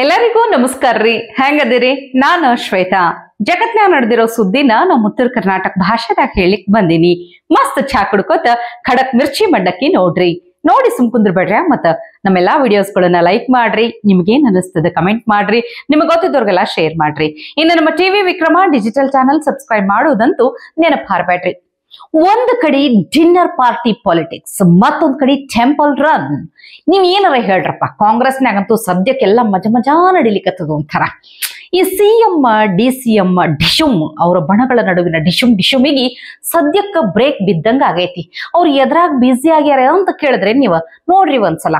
ಎಲ್ಲರಿಗೂ ನಮಸ್ಕಾರ ರೀ. ಹೆಂಗದಿರಿ? ನಾನು ಶ್ವೇತಾ. ಜಗತ್ನ್ಯಾಗ ನಡೆದಿರೋ ಸುದ್ದಿನ ನಮ್ಮ ಉತ್ತರ ಕರ್ನಾಟಕ ಭಾಷೆದಾಗ ಹೇಳಿಕ್ ಬಂದಿನಿ. ಮಸ್ತ್ ಚಾ ಕುಡ್ಕೋತ ಖಡಕ್ ಮಿರ್ಚಿ ಮಂಡಕ್ಕಿ ನೋಡ್ರಿ. ನೋಡಿ ಸುಮ್ಕುಂದ್ರ ಬೇಡ್ರಿ. ಮತ್ತ ನಮ್ಮೆಲ್ಲಾ ವಿಡಿಯೋಸ್ಗಳನ್ನ ಲೈಕ್ ಮಾಡ್ರಿ. ನಿಮ್ಗೇನ್ ಅನಿಸ್ತದ ಕಮೆಂಟ್ ಮಾಡ್ರಿ. ನಿಮ್ಗೆ ಗೊತ್ತಿದ್ದವ್ರಿಗೆಲ್ಲ ಶೇರ್ ಮಾಡ್ರಿ. ಇನ್ನು ನಮ್ಮ TV Vikrama digital channel subscribe ಮಾಡೋದಂತೂ ನೆನಪು ಹಾರ್ಬೇಡ್ರಿ. ಒಂದ್ ಕಡೆ ಡಿನ್ನರ್ ಪಾರ್ಟಿ ಪಾಲಿಟಿಕ್ಸ್, ಮತ್ತೊಂದ್ ಕಡೆ ಟೆಂಪಲ್ ರನ್. ನೀವ್ ಏನಾರ ಹೇಳ್ರಪ್ಪ, ಕಾಂಗ್ರೆಸ್ನಾಗಂತೂ ಸದ್ಯಕ್ಕೆಲ್ಲ ಮಜಾ ನಡಿಲಿಕ್ಕತ್ತದ ಒಂಥರ. ಈ CM DCM ಡಿಶುಮ್ ಅವರ ಬಣಗಳ ನಡುವಿನ ಡಿಶುಮಿಗಿ ಸದ್ಯಕ್ಕ ಬ್ರೇಕ್ ಬಿದ್ದಂಗ ಆಗೈತಿ. ಅವ್ರು ಎದ್ರಾಗ ಬ್ಯುಸಿ ಆಗ್ಯಾರ ಅಂತ ಕೇಳಿದ್ರೆ ನೀವ ನೋಡ್ರಿ ಒಂದ್ಸಲ.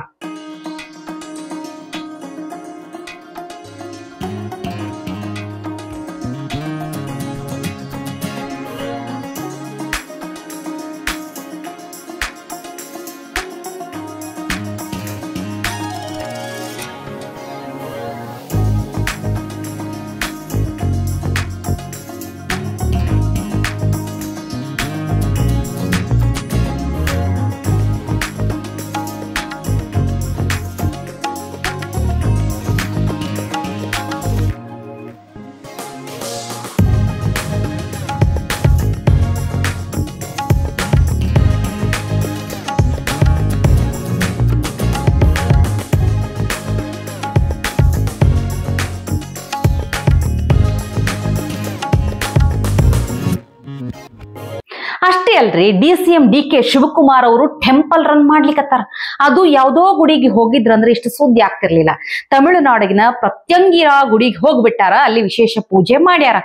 ಅಷ್ಟೇ ಅಲ್ರಿ, DCM DK ಶಿವಕುಮಾರ್ ಅವರು ಟೆಂಪಲ್ ರನ್ ಮಾಡ್ಲಿಕ್ಕತ್ತಾರ. ಅದು ಯಾವ್ದೋ ಗುಡಿಗೆ ಹೋಗಿದ್ರಂದ್ರೆ ಇಷ್ಟು ಸುದ್ದಿ ಆಗ್ತಿರ್ಲಿಲ್ಲ. ತಮಿಳುನಾಡಿನ ಪ್ರತ್ಯಂಗಿರಾ ಗುಡಿಗೆ ಹೋಗ್ಬಿಟ್ಟಾರ. ಅಲ್ಲಿ ವಿಶೇಷ ಪೂಜೆ ಮಾಡ್ಯಾರ.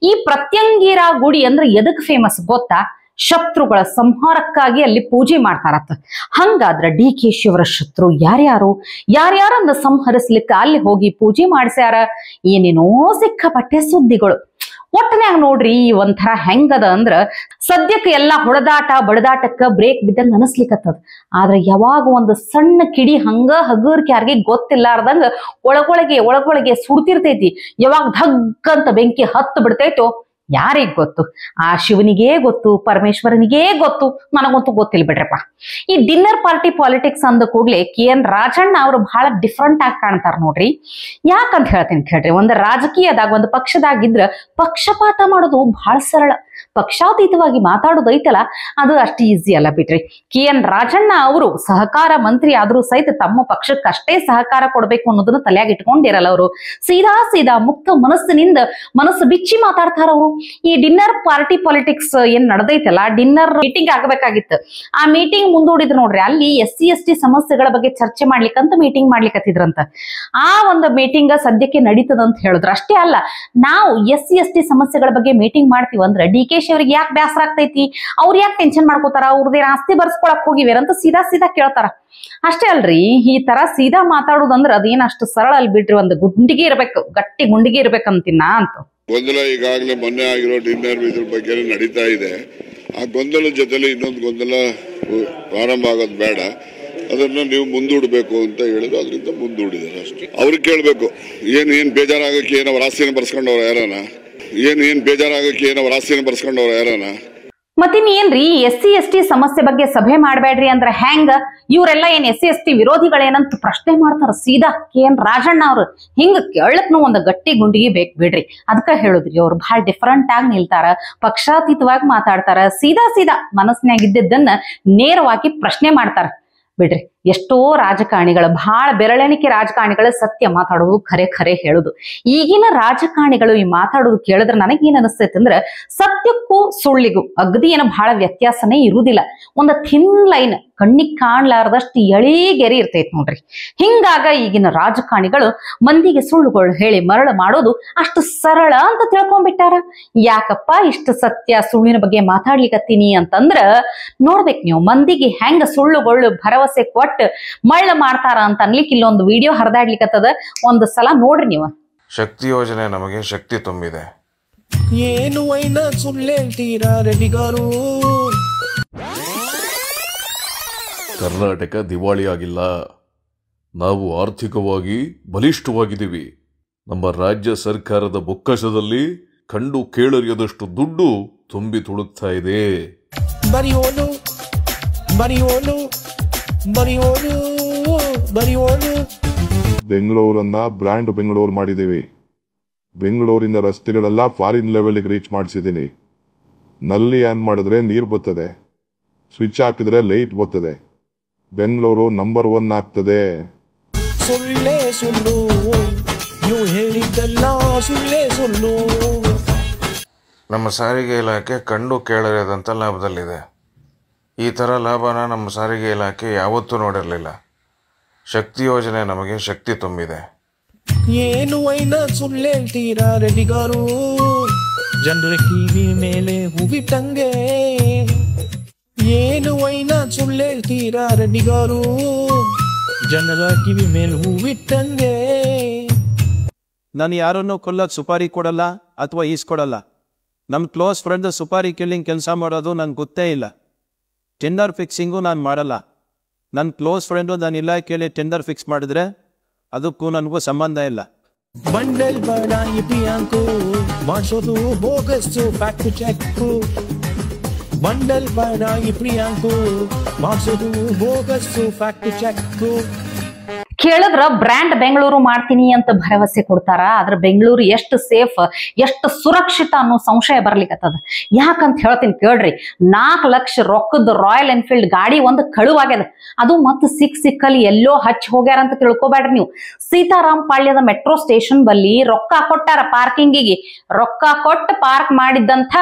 ಈ ಪ್ರತ್ಯಂಗಿರಾ ಗುಡಿ ಅಂದ್ರೆ ಎದಕ್ ಫೇಮಸ್ ಗೊತ್ತಾ? ಶತ್ರುಗಳ ಸಂಹಾರಕ್ಕಾಗಿ ಅಲ್ಲಿ ಪೂಜೆ ಮಾಡ್ತಾರತ್ತ. ಹಂಗಾದ್ರ DK ಶಿವರ ಶತ್ರು ಯಾರ್ಯಾರನ್ನ ಸಂಹರಿಸ್ಲಿಕ್ಕ ಅಲ್ಲಿ ಹೋಗಿ ಪೂಜೆ ಮಾಡ್ಸ್ಯಾರ. ಏನೇನೋ ಸಿಕ್ಕಾಪಟ್ಟೆ ಸುದ್ದಿಗಳು. ಒಟ್ಟನ್ಯಾಗ ನೋಡ್ರಿ, ಒಂಥರ ಹೆಂಗದ ಅಂದ್ರ ಸದ್ಯಕ್ಕೆ ಎಲ್ಲಾ ಹೊಡೆದಾಟ ಬಡದಾಟಕ್ಕ ಬ್ರೇಕ್ ಬಿದ್ದಂಗ ಅನಸ್ಲಿಕ್ಕತ್ತದ. ಆದ್ರೆ ಯಾವಾಗ ಒಂದು ಸಣ್ಣ ಕಿಡಿ ಹಂಗ ಹಗರ್ಕ ಯಾರಿಗೆ ಗೊತ್ತಿಲ್ಲಾರ್ದಂಗ ಒಳಗೊಳಗೆ ಸುಡ್ತಿರ್ತೈತಿ. ಯಾವಾಗ ಧಗ್ ಅಂತ ಬೆಂಕಿ ಹತ್ತು ಬಿಡ್ತೈತೋ ಯಾರಿಗ್ ಗೊತ್ತು? ಆ ಶಿವನಿಗೇ ಗೊತ್ತು, ಪರಮೇಶ್ವರನಿಗೇ ಗೊತ್ತು. ನನಗಂತೂ ಗೊತ್ತಿಲ್ಲ ಬಿಡ್ರಪ್ಪ. ಈ ಡಿನ್ನರ್ ಪಾರ್ಟಿ ಪಾಲಿಟಿಕ್ಸ್ ಅಂದ ಕೂಡ್ಲೆ KN ರಾಜಣ್ಣ ಅವರು ಬಹಳ ಡಿಫ್ರೆಂಟ್ ಆಗಿ ಕಾಣ್ತಾರ ನೋಡ್ರಿ. ಯಾಕಂತ ಹೇಳ್ತೀನಿ ಕೇಳ್ರಿ. ಒಂದು ರಾಜಕೀಯದಾಗ ಒಂದು ಪಕ್ಷದಾಗಿದ್ರ ಪಕ್ಷಪಾತ ಮಾಡೋದು ಬಹಳ ಸರಳ. ಪಕ್ಷಾತೀತವಾಗಿ ಮಾತಾಡೋದು ಐತಲ್ಲ, ಅದು ಅಷ್ಟು ಈಸಿ ಅಲ್ಲ ಬಿಡ್ರಿ. KN ರಾಜಣ್ಣ ಅವರು ಸಹಕಾರ ಮಂತ್ರಿ ಆದ್ರೂ ಸಹಿತ ತಮ್ಮ ಪಕ್ಷಕ್ಕಷ್ಟೇ ಸಹಕಾರ ಕೊಡ್ಬೇಕು ಅನ್ನೋದನ್ನ ತಲೆಯಾಗಿ ಇಟ್ಕೊಂಡಿರಲ್ಲ. ಅವರು ಸೀದಾ ಮುಕ್ತ ಮನಸ್ಸಿನಿಂದ ಮನಸ್ಸು ಬಿಚ್ಚಿ ಮಾತಾಡ್ತಾರ ಅವರು. ಈ ಡಿನ್ನರ್ ಪಾರ್ಟಿ ಪಾಲಿಟಿಕ್ಸ್ ಏನ್ ನಡೆದೈತಲ್ಲ, ಡಿನ್ನರ್ ಮೀಟಿಂಗ್ ಆಗಬೇಕಾಗಿತ್ತು. ಆ ಮೀಟಿಂಗ್ ಮುಂದೂಡಿದ್ರು ನೋಡ್ರಿ. ಅಲ್ಲಿ SC ST ಸಮಸ್ಯೆಗಳ ಬಗ್ಗೆ ಚರ್ಚೆ ಮಾಡ್ಲಿಕ್ಕಂತ ಮೀಟಿಂಗ್ ಮಾಡ್ಲಿಕ್ಕತ್ತಿದ್ರಂತ. ಆ ಒಂದು ಮೀಟಿಂಗ್ ಸದ್ಯಕ್ಕೆ ನಡೀತದ ಅಂತ ಹೇಳಿದ್ರು. ಅಷ್ಟೇ ಅಲ್ಲ, ನಾವು SC ST ಸಮಸ್ಯೆಗಳ ಬಗ್ಗೆ ಮೀಟಿಂಗ್ ಮಾಡ್ತೀವಿ ಅಂದ್ರೆ DK ಅವ್ರಿಗೆ ಯಾಕೆ ಬೇಸರ ಆಗ್ತೈತಿ, ಅವ್ರು ಯಾಕೆ ಟೆನ್ಷನ್ ಮಾಡ್ಕೋತಾರ, ಅವ್ರದ್ದೇನ ಆಸ್ತಿ ಬರ್ಸ್ಕೊಳಕ್ ಹೋಗಿವೇರ ಅಂತ ಸೀದಾ ಕೇಳ್ತಾರ. ಅಷ್ಟೇ ಅಲ್ರಿ, ಈ ತರ ಸೀದಾ ಮಾತಾಡೋದಂದ್ರ ಅದೇನ್ ಅಷ್ಟು ಸರಳ ಅಲ್ ಬಿಡ್ರಿ. ಒಂದು ಗುಂಡಿಗೆ ಇರ್ಬೇಕು, ಗಟ್ಟಿ ಗುಂಡಿಗೆ ಇರ್ಬೇಕಂತೀನ ಅಂತ. ಗೊಂದಲ ಈಗಾಗಲೇ ಮೊನ್ನೆ ಆಗಿರೋ ಡಿನ್ನರ್ ಇದ್ರ ಬಗ್ಗೆ ನಡೀತಾ ಇದೆ. ಆ ಗೊಂದಲದ ಜೊತೆಲಿ ಇನ್ನೊಂದು ಗೊಂದಲ ಪ್ರಾರಂಭ ಆಗೋದು ಬೇಡ, ಅದನ್ನ ನೀವು ಮುಂದೂಡಬೇಕು ಅಂತ ಹೇಳಿದ್ರು. ಅದರಿಂದ ಮುಂದೂಡಿದಾರೆ ಅಷ್ಟೇ. ಅವ್ರಿಗೆ ಕೇಳ್ಬೇಕು, ಏನ್ ಬೇಜಾರಾಗಕ್ಕೆ ಏನೋ ರಾಶಿಯನ್ನು ಬರ್ಸ್ಕೊಂಡವ್ರ ಯಾರನ ಮತ್ತಿನ್ನೇನ್ರಿ SC ST ಸಮಸ್ಯೆ ಬಗ್ಗೆ ಸಭೆ ಮಾಡ್ಬೇಡ್ರಿ ಅಂದ್ರ ಹೆಂಗ? ಇವರೆಲ್ಲ ಏನ್ SC ST ವಿರೋಧಿಗಳೇನಂತ ಪ್ರಶ್ನೆ ಮಾಡ್ತಾರ ಸೀದಾ KN ರಾಜಣ್ಣ ಅವ್ರು. ಹಿಂಗ ಕೇಳಕ್ನು ಒಂದು ಗಟ್ಟಿ ಗುಂಡಿಗೆ ಬೇಕ್ ಬಿಡ್ರಿ. ಅದಕ್ಕ ಹೇಳುದ್ರಿ, ಅವ್ರು ಬಹಳ ಡಿಫರೆಂಟ್ ಆಗಿ ನಿಲ್ತಾರ, ಪಕ್ಷಾತೀತವಾಗಿ ಮಾತಾಡ್ತಾರ, ಸೀದಾ ಮನಸ್ಸಿನಾಗ ಇದ್ದಿದ್ದನ್ನ ನೇರವಾಗಿ ಪ್ರಶ್ನೆ ಮಾಡ್ತಾರ ಬಿಡ್ರಿ. ಎಷ್ಟೋ ರಾಜಕಾರಣಿಗಳು, ಬಹಳ ಬೆರಳೆಣಿಕೆ ರಾಜಕಾರಣಿಗಳು ಸತ್ಯ ಮಾತಾಡೋದು, ಖರೆ ಹೇಳುದು. ಈಗಿನ ರಾಜಕಾರಣಿಗಳು ಈ ಮಾತಾಡೋದು ಕೇಳಿದ್ರೆ ನನಗೇನ್ ಅನಿಸ್ತೈತೆ ಅಂದ್ರೆ, ಸತ್ಯಕ್ಕೂ ಸುಳ್ಳಿಗೂ ಅಗದಿ ಏನೋ ಬಹಳ ವ್ಯತ್ಯಾಸನೇ ಇರುವುದಿಲ್ಲ. ಒಂದು ಥಿನ್ ಲೈನ್, ಕಣ್ಣಿಗೆ ಕಾಣ್ಲಾರ್ದಷ್ಟು ಎಳಿಗೆರಿ ಇರ್ತೈತಿ ನೋಡ್ರಿ. ಹಿಂಗಾಗ ಈಗಿನ ರಾಜಕಾರಣಿಗಳು ಮಂದಿಗೆ ಸುಳ್ಳುಗಳು ಹೇಳಿ ಮರಳು ಮಾಡೋದು ಅಷ್ಟು ಸರಳ ಅಂತ ತಿಳ್ಕೊಂಡ್ಬಿಟ್ಟಾರ. ಯಾಕಪ್ಪ ಇಷ್ಟು ಸತ್ಯ ಸುಳ್ಳಿನ ಬಗ್ಗೆ ಮಾತಾಡ್ಲಿಕತ್ತೀನಿ ಅಂತಂದ್ರ ನೋಡ್ಬೇಕು ನೀವು, ಮಂದಿಗೆ ಹೆಂಗ ಸುಳ್ಳುಗಳು ಭರವಸೆ ಕೊಟ್ಟು ಮಳ್ಳ ಮಾಡ್ತಾರ ಅಂತ ಅನ್ಲಿಕ್ಕೆ ಇಲ್ಲೊಂದು ವಿಡಿಯೋ ಹರಿದಾಡ್ಲಿಕ್ಕತ್ತದ. ಒಂದು ಸಲ ನೋಡ್ರಿ ನೀವು. ಶಕ್ತಿ ಯೋಜನೆ ನಮಗೆ ಶಕ್ತಿ ತುಂಬಿದೆ. ಏನು ವೈನ ಸುಳ್ಳೇಳ್ತೀರಾ ರೆಡಿಗಾರು? ಕರ್ನಾಟಕ ದಿವಾಳಿ ಆಗಿಲ್ಲ. ನಾವು ಆರ್ಥಿಕವಾಗಿ ಬಲಿಷ್ಠವಾಗಿದ್ದೀವಿ. ನಮ್ಮ ರಾಜ್ಯ ಸರ್ಕಾರದ ಬೊಕ್ಕಸದಲ್ಲಿ ಕಂಡು ಕೇಳರಿಯದಷ್ಟು ದುಡ್ಡು ತುಂಬಿ ತುಳುಕ್ತಾ ಇದೆ. ಬರಿಯೋನು ಬರಿಯೋನು ಬರಿಯೋನು ಬರಿಯೋನು ಬೆಂಗಳೂರನ್ನ ಬ್ರ್ಯಾಂಡ್ ಬೆಂಗಳೂರು ಮಾಡಿದ್ದೀವಿ. ಬೆಂಗಳೂರಿನ ರಸ್ತೆಗಳೆಲ್ಲ ಫಾರಿನ್ ಲೆವೆಲ್ಗೆ ರೀಚ್ ಮಾಡಿಸಿದ್ದೀನಿ. ನಲ್ಲಿ ಆನ್ ಮಾಡಿದ್ರೆ ನೀರು ಬರ್ತದೆ, ಸ್ವಿಚ್ ಹಾಕಿದ್ರೆ ಲೈಟ್ ಬರ್ತದೆ. ಬೆಂಗಳೂರು ನಂಬರ್ 1 ಆಗ್ತದೆ. ಸುಳ್ಳೇ ಸುಳ್ಳು, ನೀವು ಹೇಳಿದ್ದೆಲ್ಲ ಸುಳ್ಳೇ ಸುಳ್ಳು. ನಮ್ಮ ಸಾರಿಗೆ ಇಲಾಖೆ ಕಂಡು ಕೇಳರಿಯದಂಥ ಲಾಭದಲ್ಲಿದೆ. ಈ ಥರ ಲಾಭನ ನಮ್ಮ ಸಾರಿಗೆ ಇಲಾಖೆ ಯಾವತ್ತೂ ನೋಡಿರಲಿಲ್ಲ. ಶಕ್ತಿ ಯೋಜನೆ ನಮಗೆ ಶಕ್ತಿ ತುಂಬಿದೆ. ಏನು ವೈನ ಸುಳ್ಳೇಳ್ತೀರಾ ರೆಡ್ಡಿಗಾರು, ಜನರ ಕಿವಿ ಮೇಲೆ ಹೂವಿಟ್ಟಂಗೆ. ಏನು ವೈನ ಸುಳ್ಳೇಳ್ತೀರಾ ರೆಡ್ಡಿಗಾರು, ಜನರ ಕಿವಿ ಮೇಲೆ ಹೂವಿಟ್ಟಂಗೆ. ನಾನು ಯಾರನ್ನೂ ಕೊಲ್ಲಕ್ಕೆ ಸುಪಾರಿ ಕೊಡಲ್ಲ ಅಥವಾ ಈಸ್ಕೊಡಲ್ಲ. ನಮ್ಮ ಕ್ಲೋಸ್ ಫ್ರೆಂಡ್ ಸುಪಾರಿ ಕಿಲ್ಲಿಂಗ್ ಕೆಲಸ ಮಾಡೋದು ನನಗೆ ಗೊತ್ತೇ ಇಲ್ಲ. ಟೆಂಡರ್ ಫಿಕ್ಸಿಂಗು ನಾನು ಮಾಡಲ್ಲ. ನನ್ನ ಕ್ಲೋಸ್ ಫ್ರೆಂಡು ನಾನು ಇಲಾಖೆಯಲ್ಲಿ ಟೆಂಡರ್ ಫಿಕ್ಸ್ ಮಾಡಿದ್ರೆ ಅದಕ್ಕೂ ನನಗೂ ಸಂಬಂಧ ಇಲ್ಲ. ಬಂಡಲ್ ಬಡ ಬ್ಯಾಂಕು ಮಾಡಿಸೋದು ಬೋಗಸ್ಸು ಫ್ಯಾಕ್ಟ್ ಚೆಕ್ಕು. ಬಂಡಲ್ ಬಡ ಬ್ಯಾಂಕು ಮಾಡಿಸೋದು ಬೋಗಸ್ಸು ಫ್ಯಾಕ್ಟ್ ಚೆಕ್ಕು. ಕೇಳಿದ್ರ ಬ್ರ್ಯಾಂಡ್ ಬೆಂಗಳೂರು ಮಾಡ್ತೀನಿ ಅಂತ ಭರವಸೆ ಕೊಡ್ತಾರ. ಆದ್ರ ಬೆಂಗಳೂರು ಎಷ್ಟು ಸೇಫ್, ಎಷ್ಟು ಸುರಕ್ಷಿತ ಅನ್ನೋ ಸಂಶಯ ಬರ್ಲಿಕ್ಕತ್ತದ. ಯಾಕಂತ ಹೇಳ್ತೀನಿ ಕೇಳ್ರಿ. 4 ಲಕ್ಷ ರೊಕ್ಕದ ರಾಯಲ್ ಎನ್ಫೀಲ್ಡ್ ಗಾಡಿ ಒಂದು ಕಳುವಾಗ್ಯದ. ಅದು ಮತ್ತೆ ಸಿಕ್ಕಲ್ಲಿ ಎಲ್ಲೋ ಹಚ್ಚಿ ಹೋಗ್ಯಾರ ಅಂತ ತಿಳ್ಕೊಬೇಡ್ರಿ ನೀವು. ಸೀತಾರಾಮ್ ಪಾಳ್ಯದ ಮೆಟ್ರೋ ಸ್ಟೇಷನ್ ಬಲ್ಲಿ ರೊಕ್ಕ ಕೊಟ್ಟಾರ ಪಾರ್ಕಿಂಗಿಗೆ. ರೊಕ್ಕ ಕೊಟ್ಟು ಪಾರ್ಕ್ ಮಾಡಿದ್ದಂಥ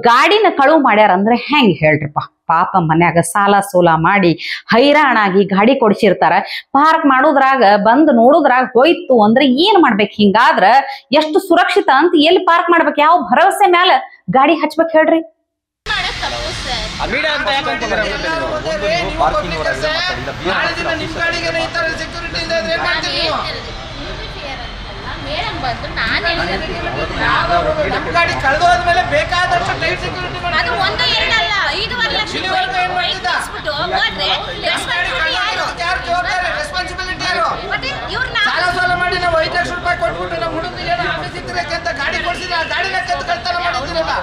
ಗಾಡಿನ ಕಳುವು ಮಾಡ್ಯಾರ ಅಂದ್ರೆ ಹೆಂಗ್ ಹೇಳ್ರಿಪ್ಪ. ಪಾಪ ಮನ್ಯಾಗ ಸಾಲ ಸೋಲ ಮಾಡಿ ಹೈರಾಣಾಗಿ ಗಾಡಿ ಕೊಡಿಸಿರ್ತಾರ. ಪಾರ್ಕ್ ಮಾಡೋದ್ರಾಗ ಬಂದ್ ನೋಡೋದ್ರಾಗ ಹೋಯ್ತು ಅಂದ್ರೆ ಏನ್ ಮಾಡ್ಬೇಕು? ಹಿಂಗಾದ್ರ ಎಷ್ಟು ಸುರಕ್ಷಿತ ಅಂತ ಎಲ್ಲಿ ಪಾರ್ಕ್ ಮಾಡ್ಬೇಕು? ಯಾವ ಭರವಸೆ ಮ್ಯಾಲ ಗಾಡಿ ಹಚ್ಬೇಕು ಹೇಳ್ರಿ? ಗಾಡಿ ಕಳೆದೋದ್ಮೇಲೆ ಬೇಕಾದಷ್ಟು ಟೈಟ್ ಸೆಕ್ಯೂರಿಟಿ ಅದು 1-2 ಅಲ್ಲ 5-6 ಲಕ್ಷ ರೆಸ್ಪಾನ್ಸಿಬಿಲಿಟಿ ಯಾರು? ಸಾಲ ಸೋಲ ಮಾಡಿ ನಾವು 5 ಲಕ್ಷ ರೂಪಾಯಿ ಕೊಟ್ಬಿಟ್ಟು ನಮ್ಮ ಹುಡುಗರಿಗೆ ಏನೋ ಆಫೀಸ್ ಇದ್ರೆ ಅಂತ ಗಾಡಿ ಕೊಡ್ಸಿದ್ರೆ ಆ ಗಾಡಿ ಲೆಕ್ಕ ಕಳ್ತನ ಮಾಡಿದ್ರಲ್ಲ.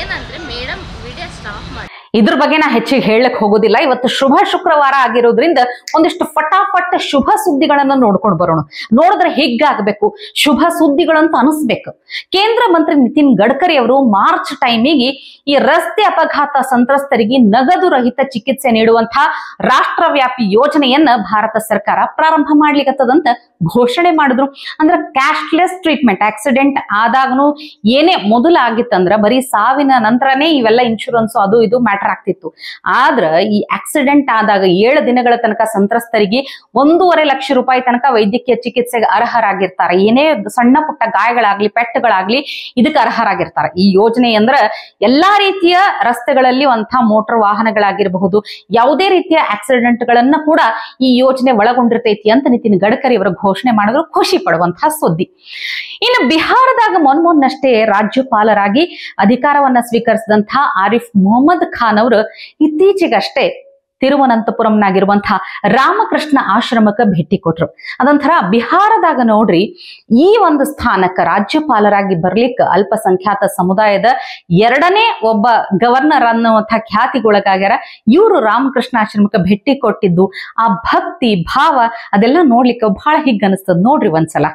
ಏನಂದ್ರೆ ಮೇಡಮ್ ವಿಡಿಯೋ ಸ್ಟಾಪ್ ಮಾಡಿ ಇದ್ರ ಬಗ್ಗೆ ನಾ ಹೆಚ್ಚಿಗೆ ಹೇಳಕ್ ಹೋಗೋದಿಲ್ಲ. ಇವತ್ತು ಶುಭ ಶುಕ್ರವಾರ ಆಗಿರೋದ್ರಿಂದ ಒಂದಿಷ್ಟು ಫಟಾಫಟ್ ಶುಭ ಸುದ್ದಿಗಳನ್ನ ನೋಡ್ಕೊಂಡು ಬರೋಣ. ನೋಡಿದ್ರೆ ಹಿಗ್ಗಾಗಬೇಕು, ಶುಭ ಸುದ್ದಿಗಳಂತ ಅನಿಸ್ಬೇಕು. ಕೇಂದ್ರ ಮಂತ್ರಿ ನಿತಿನ್ ಗಡ್ಕರಿ ಅವರು ಮಾರ್ಚ್ ಟೈಮಿಗೆ ಈ ರಸ್ತೆ ಅಪಘಾತ ಸಂತ್ರಸ್ತರಿಗೆ ನಗದು ರಹಿತ ಚಿಕಿತ್ಸೆ ನೀಡುವಂತಹ ರಾಷ್ಟ್ರವ್ಯಾಪಿ ಯೋಜನೆಯನ್ನ ಭಾರತ ಸರ್ಕಾರ ಪ್ರಾರಂಭ ಮಾಡ್ಲಿಕ್ಕತ್ತದಂತ ಘೋಷಣೆ ಮಾಡಿದ್ರು. ಅಂದ್ರೆ ಕ್ಯಾಶ್ಲೆಸ್ ಟ್ರೀಟ್ಮೆಂಟ್. ಆಕ್ಸಿಡೆಂಟ್ ಆದಾಗನು ಏನೇ ಮೊದಲು ಆಗಿತ್ತಂದ್ರ ಬರೀ ಸಾವಿನ ನಂತರನೇ ಇವೆಲ್ಲ ಇನ್ಶೂರೆನ್ಸ್ ಅದು ಇದು ಮ್ಯಾಟರ್ ಆಗ್ತಿತ್ತು. ಆದ್ರ ಈ ಆಕ್ಸಿಡೆಂಟ್ ಆದಾಗ 7 ದಿನಗಳ ತನಕ ಸಂತ್ರಸ್ತರಿಗೆ 1.5 ಲಕ್ಷ ರೂಪಾಯಿ ತನಕ ವೈದ್ಯಕೀಯ ಚಿಕಿತ್ಸೆಗೆ ಅರ್ಹರಾಗಿರ್ತಾರೆ. ಏನೇ ಸಣ್ಣ ಪುಟ್ಟ ಗಾಯಗಳಾಗ್ಲಿ ಪೆಟ್ಟುಗಳಾಗ್ಲಿ ಇದಕ್ಕೆ ಅರ್ಹರಾಗಿರ್ತಾರೆ. ಈ ಯೋಜನೆ ಅಂದ್ರ ಎಲ್ಲಾ ರೀತಿಯ ರಸ್ತೆಗಳಲ್ಲಿ ಮೋಟಾರ್ ವಾಹನಗಳಾಗಿರಬಹುದು, ಯಾವುದೇ ರೀತಿಯ ಆಕ್ಸಿಡೆಂಟ್ ಗಳನ್ನ ಕೂಡ ಈ ಯೋಜನೆ ಒಳಗೊಂಡಿರ್ತೈತಿ ಅಂತ ನಿತಿನ್ ಗಡ್ಕರಿ ಅವರ ಘೋಷಣೆ ಮಾಡಿದ್ರು. ಖುಷಿ ಪಡುವಂತಹ ಸುದ್ದಿ. ಇನ್ನು ಬಿಹಾರದಾಗ ಮೊನ್ನಷ್ಟೇ ರಾಜ್ಯಪಾಲರಾಗಿ ಅಧಿಕಾರವನ್ನ ಸ್ವೀಕರಿಸಿದಂತಹ ಆರಿಫ್ ಮೊಹಮ್ಮದ್ ಖಾನ್ ಅವರು ಇತ್ತೀಚೆಗಷ್ಟೇ ತಿರುವನಂತಪುರಂನಾಗಿರುವಂತಹ ರಾಮಕೃಷ್ಣ ಆಶ್ರಮಕ್ಕೆ ಭೇಟಿ ಕೊಟ್ರು. ಅದೊಂಥರ ಬಿಹಾರದಾಗ ನೋಡ್ರಿ, ಈ ಒಂದು ಸ್ಥಾನಕ್ಕೆ ರಾಜ್ಯಪಾಲರಾಗಿ ಬರ್ಲಿಕ್ಕೆ ಅಲ್ಪಸಂಖ್ಯಾತ ಸಮುದಾಯದ 2ನೇ ಒಬ್ಬ ಗವರ್ನರ್ ಅನ್ನುವಂಥ ಖ್ಯಾತಿಗೊಳಗಾಗ್ಯಾರ. ಇವರು ರಾಮಕೃಷ್ಣ ಆಶ್ರಮಕ್ಕೆ ಭೇಟಿ ಕೊಟ್ಟಿದ್ದು ಆ ಭಕ್ತಿ ಭಾವ ಅದೆಲ್ಲ ನೋಡ್ಲಿಕ್ಕೆ ಬಹಳ ಹಿಗ್ಗನಿಸ್ತದ. ನೋಡ್ರಿ ಒಂದ್ಸಲ.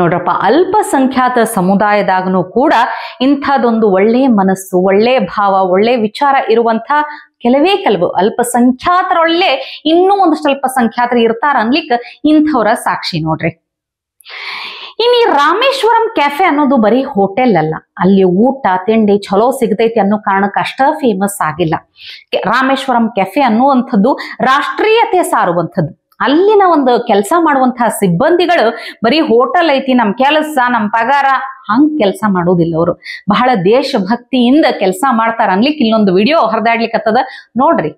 ನೋಡ್ರಪ್ಪ, ಅಲ್ಪಸಂಖ್ಯಾತ ಸಮುದಾಯದಾಗನು ಕೂಡ ಇಂಥದ್ದೊಂದು ಒಳ್ಳೆಯ ಮನಸ್ಸು, ಒಳ್ಳೆಯ ಭಾವ, ಒಳ್ಳೆಯ ವಿಚಾರ ಇರುವಂತ ಕೆಲವು ಅಲ್ಪಸಂಖ್ಯಾತರೊಳ್ಳೆ ಇನ್ನೂ ಒಂದಷ್ಟು ಅಲ್ಪಸಂಖ್ಯಾತರು ಇರ್ತಾರ ಅನ್ಲಿಕ್ಕೆ ಇಂಥವ್ರ ಸಾಕ್ಷಿ ನೋಡ್ರಿ. ಇನ್ನು ಈ ರಾಮೇಶ್ವರಂ ಕೆಫೆ ಅನ್ನೋದು ಬರೀ ಹೋಟೆಲ್ ಅಲ್ಲ, ಅಲ್ಲಿ ಊಟ ತಿಂಡಿ ಚಲೋ ಸಿಗತೈತಿ ಅನ್ನೋ ಕಾರಣಕ್ಕೆ ಅಷ್ಟ ಫೇಮಸ್ ಆಗಿಲ್ಲ. ರಾಮೇಶ್ವರಂ ಕೆಫೆ ಅನ್ನುವಂಥದ್ದು ರಾಷ್ಟ್ರೀಯತೆ ಸಾರುವಂಥದ್ದು. ಅಲ್ಲಿನ ಒಂದು ಕೆಲಸ ಮಾಡುವಂತಹ ಸಿಬ್ಬಂದಿಗಳು ಬರೀ ಹೋಟೆಲ್ ಐತಿ ನಮ್ ಕೆಲಸ ನಮ್ ಪಗಾರ ಹಂಗ್ ಕೆಲಸ ಮಾಡೋದಿಲ್ಲ. ಅವರು ಬಹಳ ದೇಶಭಕ್ತಿಯಿಂದ ಕೆಲಸ ಮಾಡ್ತಾರ ಅನ್ಲಿಕ್ಕೆ ಇಲ್ಲೊಂದು ವಿಡಿಯೋ ಹರಿದಾಡ್ಲಿಕ್ಕತ್ತದ ನೋಡ್ರಿ.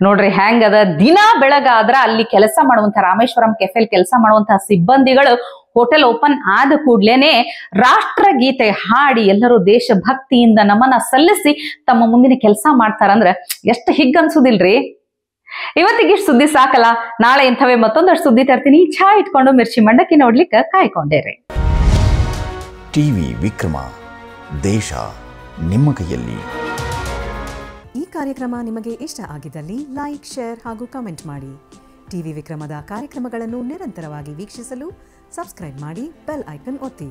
ನೋಡ್ರಿ ಹೆಂಗದ, ದಿನ ಬೆಳಗಾದ್ರ ಅಲ್ಲಿ ಕೆಲಸ ಮಾಡುವಂತ ರಾಮೇಶ್ವರಂ ಕೆಫೆಲ್ ಕೆಲಸ ಮಾಡುವಂತಹ ಸಿಬ್ಬಂದಿಗಳು ಹೋಟೆಲ್ ಓಪನ್ ಆದ ಕೂಡ್ಲೇನೆ ರಾಷ್ಟ್ರಗೀತೆ ಹಾಡಿ ಎಲ್ಲರೂ ದೇಶಭಕ್ತಿಯಿಂದ ನಮನ ಸಲ್ಲಿಸಿ ತಮ್ಮ ಮುಂದಿನ ಕೆಲಸ ಮಾಡ್ತಾರಂದ್ರ ಎಷ್ಟು ಹಿಗ್ಗನ್ಸುದಿಲ್ರಿ. ಇವತ್ತಿಗೆ ಇಷ್ಟು ಸುದ್ದಿ ಸಾಕಲ್ಲ, ನಾಳೆ ಇಂಥವೇ ಮತ್ತೊಂದಷ್ಟು ಸುದ್ದಿ ತರ್ತೀನಿ. ಚಾ ಇಟ್ಕೊಂಡು ಮಿರ್ಚಿ ಮಂಡಕ್ಕಿ ನೋಡ್ಲಿಕ್ಕೆ ಕಾಯ್ಕೊಂಡೇರಿ. ಟಿವಿ ವಿಕ್ರಮ, ದೇಶ ನಿಮ್ಮ ಕೈಯಲ್ಲಿ. ಈ ಕಾರ್ಯಕ್ರಮ ನಿಮಗೆ ಇಷ್ಟ ಆಗಿದ್ದಲ್ಲಿ ಲೈಕ್, ಶೇರ್ ಹಾಗೂ ಕಮೆಂಟ್ ಮಾಡಿ. ಟಿವಿ ವಿಕ್ರಮದ ಕಾರ್ಯಕ್ರಮಗಳನ್ನು ನಿರಂತರವಾಗಿ ವೀಕ್ಷಿಸಲು ಸಬ್ಸ್ಕ್ರೈಬ್ ಮಾಡಿ, ಬೆಲ್ ಐಕನ್ ಒತ್ತಿ.